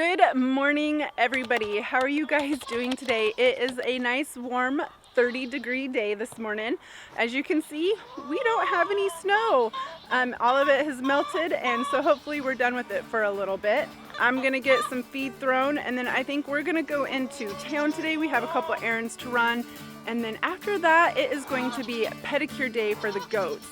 Good morning, everybody. How are you guys doing today? It is a nice warm 30-degree day this morning. As you can see, we don't have any snow. All of it has melted, and so hopefully we're done with it for a little bit. I'm gonna get some feed thrown, and then I think we're gonna go into town today. We have a couple errands to run, and then after that, it is going to be pedicure day for the goats.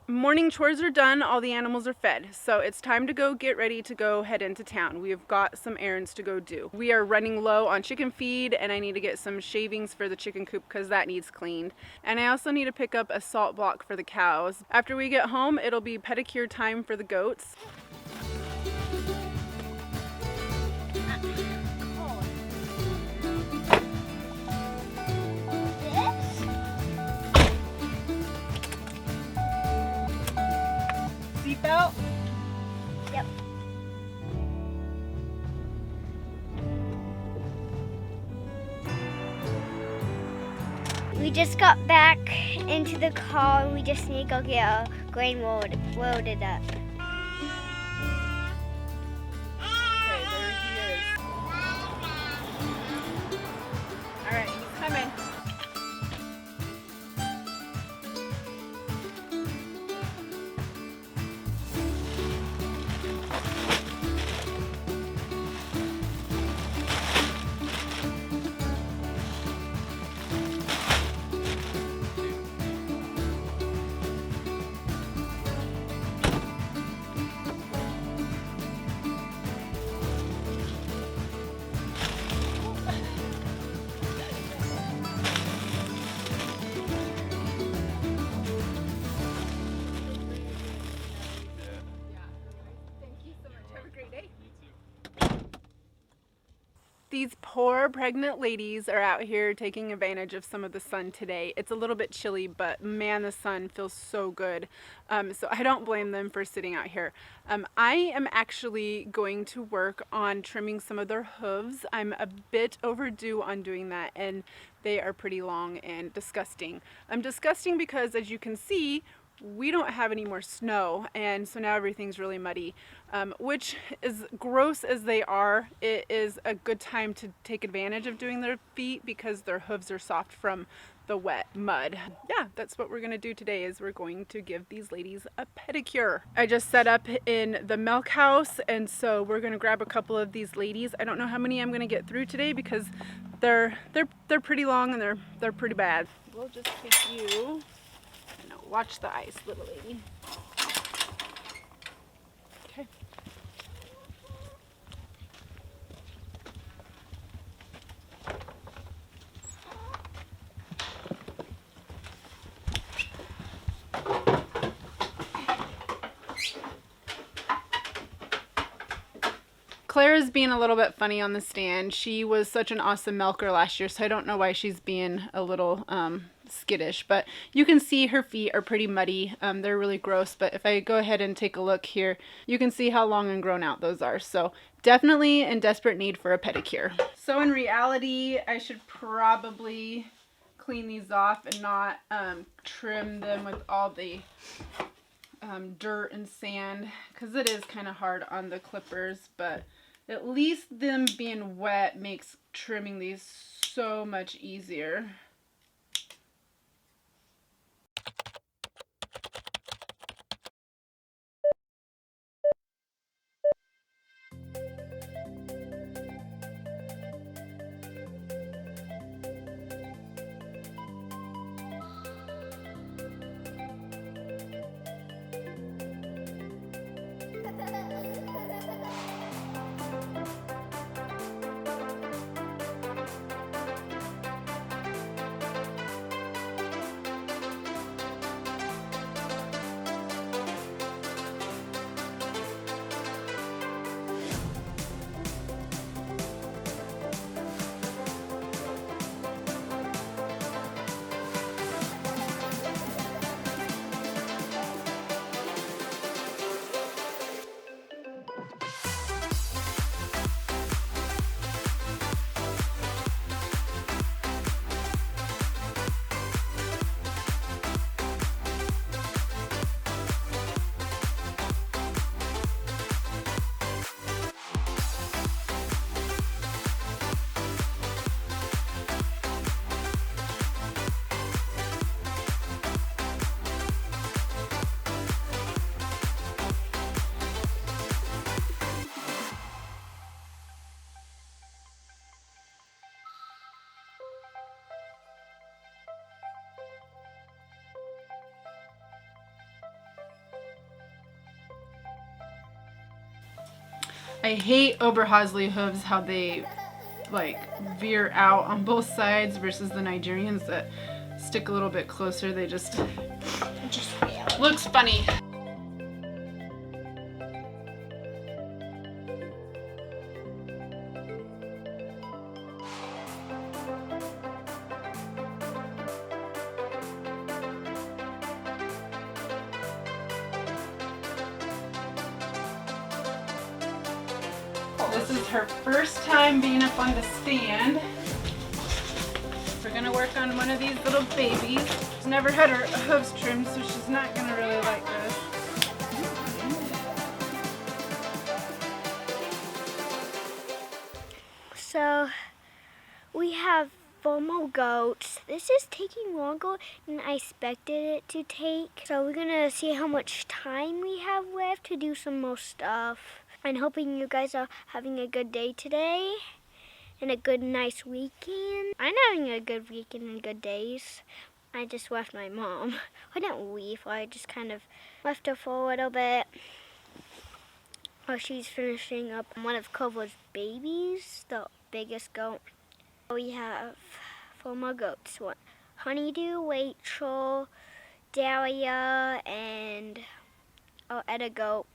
Morning chores are done, all the animals are fed, so it's time to go get ready to go head into town. We've got some errands to go do. We are running low on chicken feed, and I need to get some shavings for the chicken coop because that needs cleaned. And I also need to pick up a salt block for the cows. After we get home, it'll be pedicure time for the goats. Seatbelt? Yep. We just got back into the car. We just need to go get a grain loaded up. Okay, there he is. All right, he's coming. These poor pregnant ladies are out here taking advantage of some of the sun today. It's a little bit chilly, but man, the sun feels so good. So I don't blame them for sitting out here. I am actually going to work on trimming some of their hooves. I'm a bit overdue on doing that, and they are pretty long and disgusting. Disgusting because, as you can see, we don't have any more snow, and so now everything's really muddy, which, as gross as they are, it is a good time to take advantage of doing their feet because their hooves are soft from the wet mud. Yeah, that's what we're gonna do today, is we're going to give these ladies a pedicure. I just set up in the milk house, and so we're gonna grab a couple of these ladies. I don't know how many I'm gonna get through today because they're pretty long and they're pretty bad. We'll just take you. Watch the ice, little lady. Okay. Claire is being a little bit funny on the stand. She was such an awesome milker last year, so I don't know why she's being a little skittish, but you can see her feet are pretty muddy. They're really gross, but if I go ahead and take a look here, you can see how long and grown out those are. So definitely in desperate need for a pedicure. So in reality, I should probably clean these off and not trim them with all the dirt and sand, because it is kind of hard on the clippers, but at least them being wet makes trimming these so much easier. I hate Oberhausley hooves, how they like veer out on both sides versus the Nigerians that stick a little bit closer. They just looks funny. This is her first time being up on the stand. We're gonna work on one of these little babies. She's never had her hooves trimmed, so she's not gonna really like this. So we have 4 more goats. This is taking longer than I expected it to take. So we're gonna see how much time we have left to do some more stuff. I'm hoping you guys are having a good day today and a good, nice weekend. I'm having a good weekend and good days. I just left my mom. I didn't leave, I just kind of left her for a little bit. Oh, she's finishing up one of Cova's babies, the biggest goat. We have 4 more goats. Honeydew, Rachel, Dahlia, and Etta goat,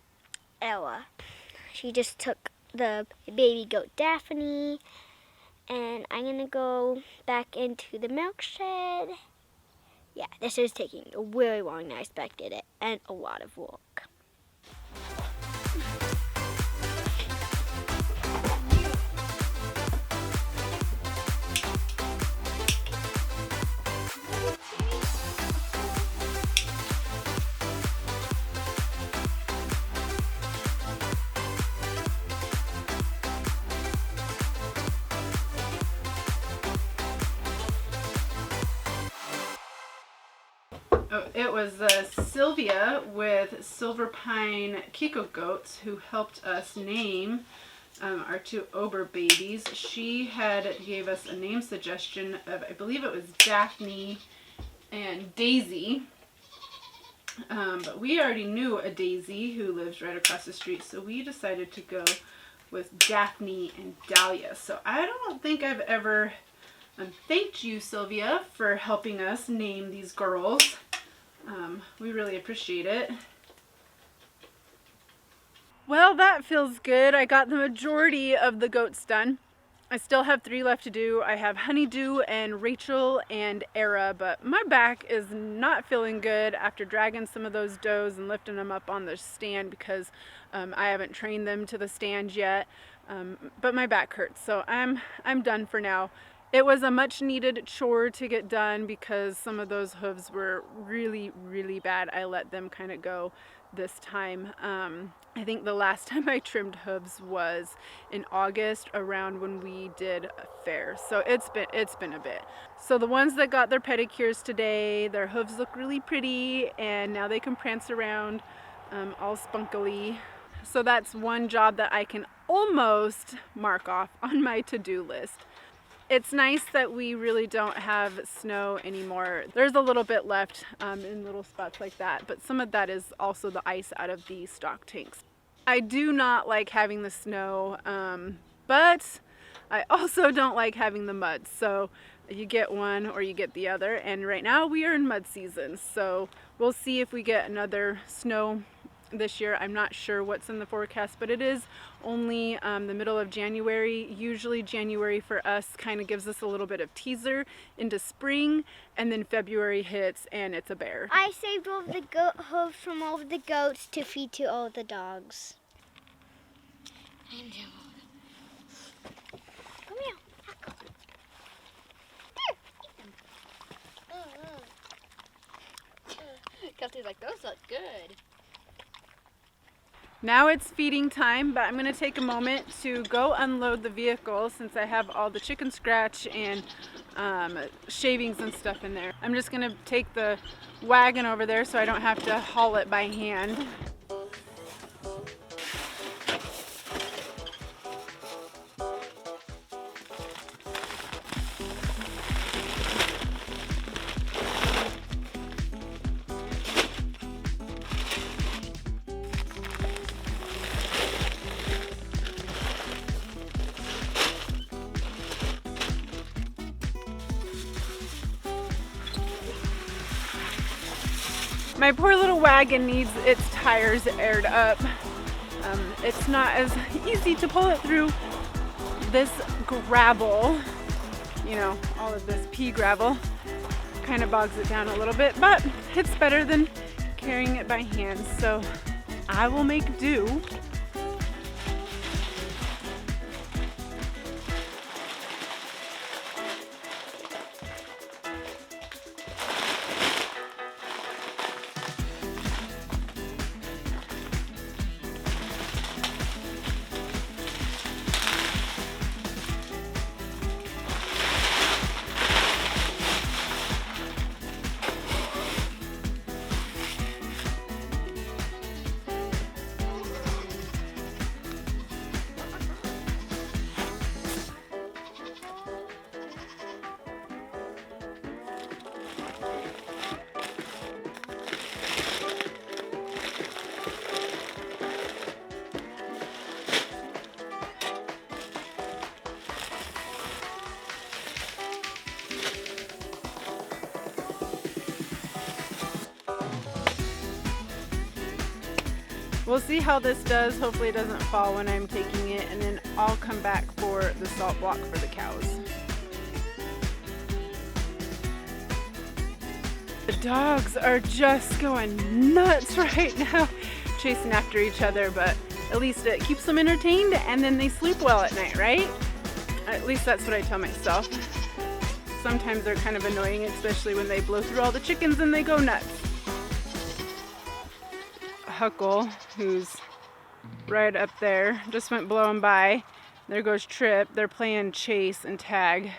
Ella. She just took the baby goat Daphne, and I'm gonna go back into the milk shed. Yeah, this is taking really long than I expected it, and a lot of work. Oh, it was Sylvia with Silver Pine Kiko goats who helped us name our 2 Ober babies. She gave us a name suggestion of, I believe it was Daphne and Daisy. But we already knew a Daisy who lives right across the street, so we decided to go with Daphne and Dahlia. So I don't think I've ever thanked you, Sylvia, for helping us name these girls. We really appreciate it. Well, that feels good. I got the majority of the goats done. I still have 3 left to do. I have Honeydew and Rachel and Era, but my back is not feeling good after dragging some of those does and lifting them up on the stand because I haven't trained them to the stand yet. But my back hurts, so I'm done for now. It was a much needed chore to get done because some of those hooves were really, really bad. I let them kind of go this time. I think the last time I trimmed hooves was in August, around when we did a fair. So it's been a bit. So the ones that got their pedicures today, their hooves look really pretty, and now they can prance around all spunkily. So that's one job that I can almost mark off on my to-do list. It's nice that we really don't have snow anymore. There's a little bit left in little spots like that, but some of that is also the ice out of the stock tanks. I do not like having the snow, but I also don't like having the mud. So you get one or you get the other, and right now we are in mud season. So we'll see if we get another snow this year. I'm not sure what's in the forecast, but it is only the middle of January. Usually January for us kind of gives us a little bit of teaser into spring, and then February hits and it's a bear. I saved all of the goat hooves from all of the goats to feed to all the dogs. Come here. Kelsey's like, those look good. Now it's feeding time, but I'm going to take a moment to go unload the vehicle since I have all the chicken scratch and shavings and stuff in there. I'm just going to take the wagon over there so I don't have to haul it by hand. My poor little wagon needs its tires aired up. It's not as easy to pull it through this gravel. You know, all of this pea gravel kind of bogs it down a little bit, but it's better than carrying it by hand, so I will make do. We'll see how this does. Hopefully it doesn't fall when I'm taking it, and then I'll come back for the salt block for the cows. The dogs are just going nuts right now, chasing after each other, but at least it keeps them entertained, and then they sleep well at night, right? At least that's what I tell myself. Sometimes they're kind of annoying, especially when they blow through all the chickens and they go nuts. Huckle, who's right up there, just went blowing by. There goes Trip. They're playing chase and tag.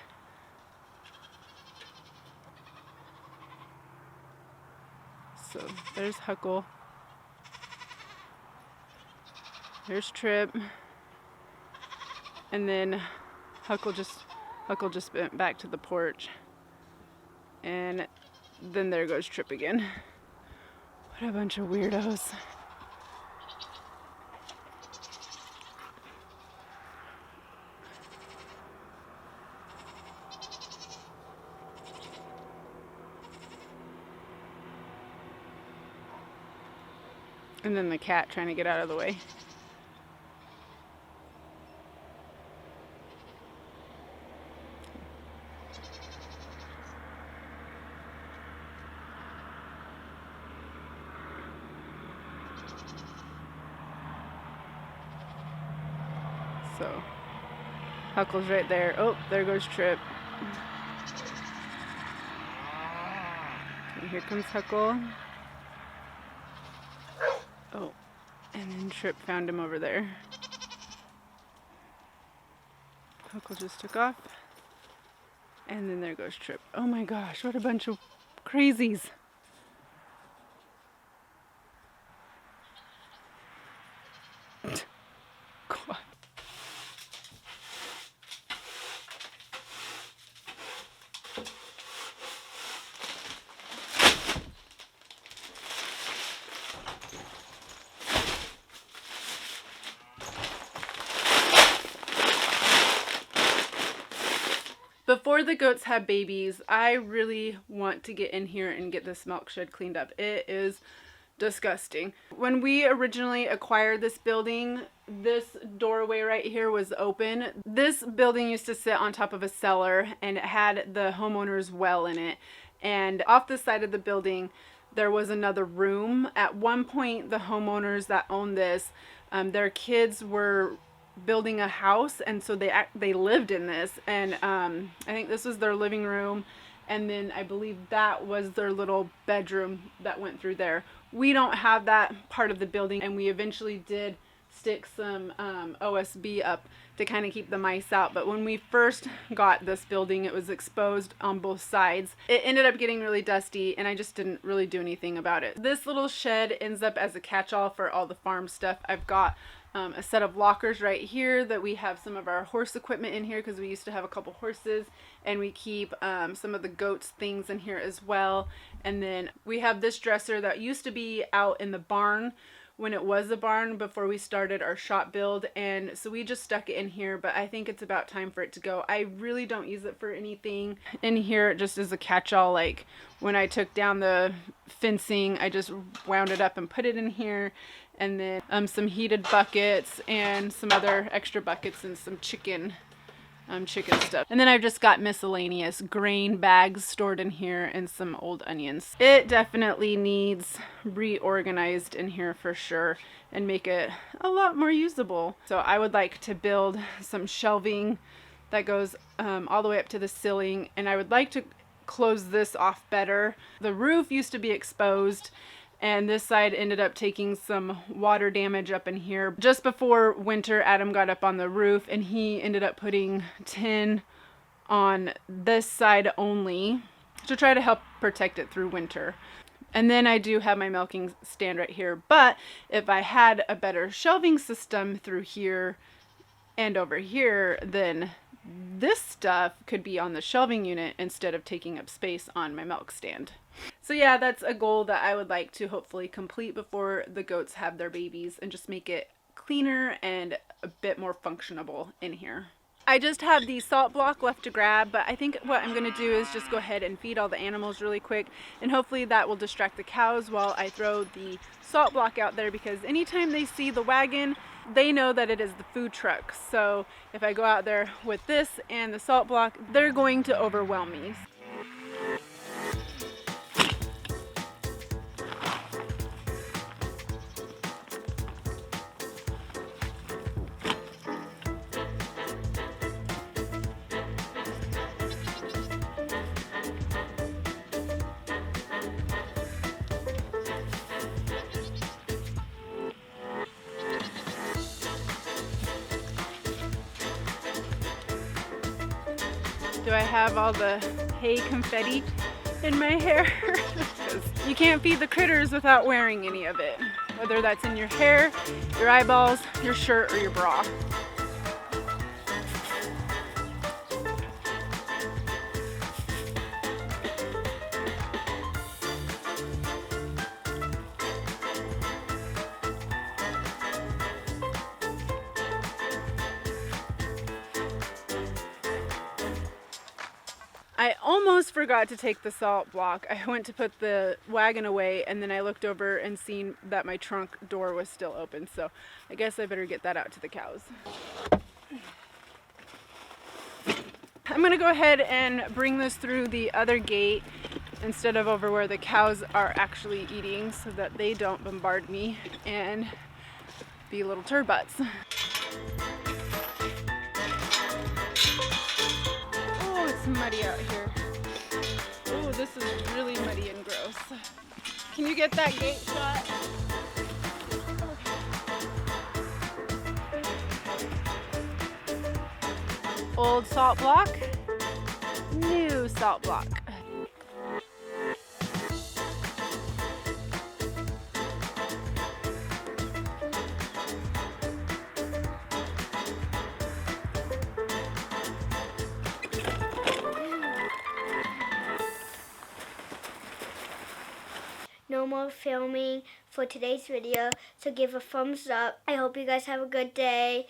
So there's Huckle. There's Trip. And then Huckle just went back to the porch. And then there goes Trip again. What a bunch of weirdos. And then the cat trying to get out of the way. So, Huckle's right there. Oh, there goes Trip. And here comes Huckle. Oh, and then Trip found him over there. Huckle just took off. And then there goes Trip. Oh my gosh, what a bunch of crazies. God. Before the goats have babies, I really want to get in here and get this milk shed cleaned up. It is disgusting. When we originally acquired this building, this doorway right here was open. This building used to sit on top of a cellar, and it had the homeowner's well in it. And off the side of the building, there was another room. At one point, the homeowners that owned this, their kids were building a house, and so they lived in this, and I think this was their living room, and then I believe that was their little bedroom that went through there. We don't have that part of the building, and we eventually did stick some OSB up to kind of keep the mice out, but when we first got this building, it was exposed on both sides. It ended up getting really dusty, and I just didn't really do anything about it. This little shed ends up as a catch-all for all the farm stuff. I've got a set of lockers right here that we have some of our horse equipment in here, because we used to have a couple horses, and we keep some of the goats things in here as well. And then we have this dresser that used to be out in the barn. when it was a barn before we started our shop build, and so we just stuck it in here, but I think it's about time for it to go. I really don't use it for anything. In here, just as a catch-all, like when I took down the fencing, I just wound it up and put it in here, and then some heated buckets and some other extra buckets and some chicken stuff. And then I've just got miscellaneous grain bags stored in here and some old onions. It definitely needs reorganized in here for sure and make it a lot more usable. So I would like to build some shelving that goes all the way up to the ceiling, and I would like to close this off better. The roof used to be exposed, and this side ended up taking some water damage up in here. Just before winter, Adam got up on the roof and he ended up putting tin on this side only to try to help protect it through winter. And then I do have my milking stand right here, but if I had a better shelving system through here and over here, then this stuff could be on the shelving unit instead of taking up space on my milk stand. So yeah, that's a goal that I would like to hopefully complete before the goats have their babies, and just make it cleaner and a bit more functionable in here. I just have the salt block left to grab, but I think what I'm going to do is just go ahead and feed all the animals really quick, and hopefully that will distract the cows while I throw the salt block out there, because anytime they see the wagon, they know that it is the food truck. So if I go out there with this and the salt block, they're going to overwhelm me. Do I have all the hay confetti in my hair? Because you can't feed the critters without wearing any of it, whether that's in your hair, your eyeballs, your shirt, or your bra. I almost forgot to take the salt block. I went to put the wagon away, and then I looked over and seen that my trunk door was still open, so I guess I better get that out to the cows. I'm gonna go ahead and bring this through the other gate instead of over where the cows are actually eating, so that they don't bombard me and be little turbutts. It's muddy out here. Oh, this is really muddy and gross. Can you get that gate shut? Old salt block, new salt block. No more filming for today's video, so give a thumbs up. I hope you guys have a good day.